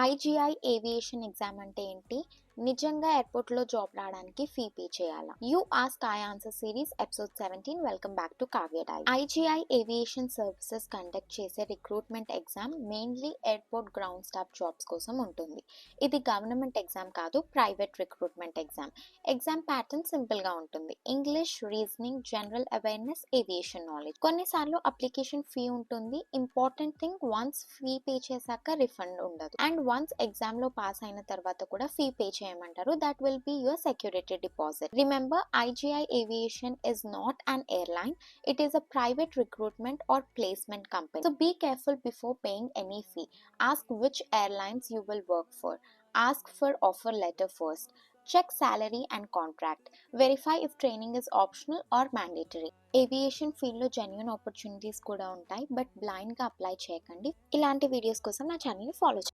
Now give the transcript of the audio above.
IGI aviation exam అంటే ఏంటి? నిజంగా ఎయిర్పోర్ట్లో జాబ్ రావడానికి ఫీ పే చేయాలా? You ask I answer series episode 17. Welcome back to Kavya diary. IGI aviation services conduct చేసే recruitment exam mainly airport ground staff jobs కోసం ఉంటుంది. ఇది గవర్నమెంట్ ఎగ్జామ్ కాదు, private recruitment exam. Exam pattern simple గా ఉంటుంది. English, reasoning, general awareness, aviation knowledge. కొన్నిసార్లు application fee ఉంటుంది. Important thing, once fee pay చేశాక రిఫండ్ ఉండదు. అండ్ వన్స్ ఎగ్జామ్ లో పాస్ అయిన తర్వాత కూడా ఫీ పే చేయమంటారు. That will be your security deposit. Remember, IGI aviation is not an airline. It is a private recruitment or placement company. So be careful before paying any fee. Ask which airlines you will work for. Ask for offer letter first. Check salary and contract. Verify if training is optional or mandatory. Aviation ఫీల్డ్లో genuine opportunities కూడా ఉంటాయి, but బ్లైండ్గా apply చేయకండి. ఇలాంటి videos కోసం నా ఛానల్ని follow చేయండి.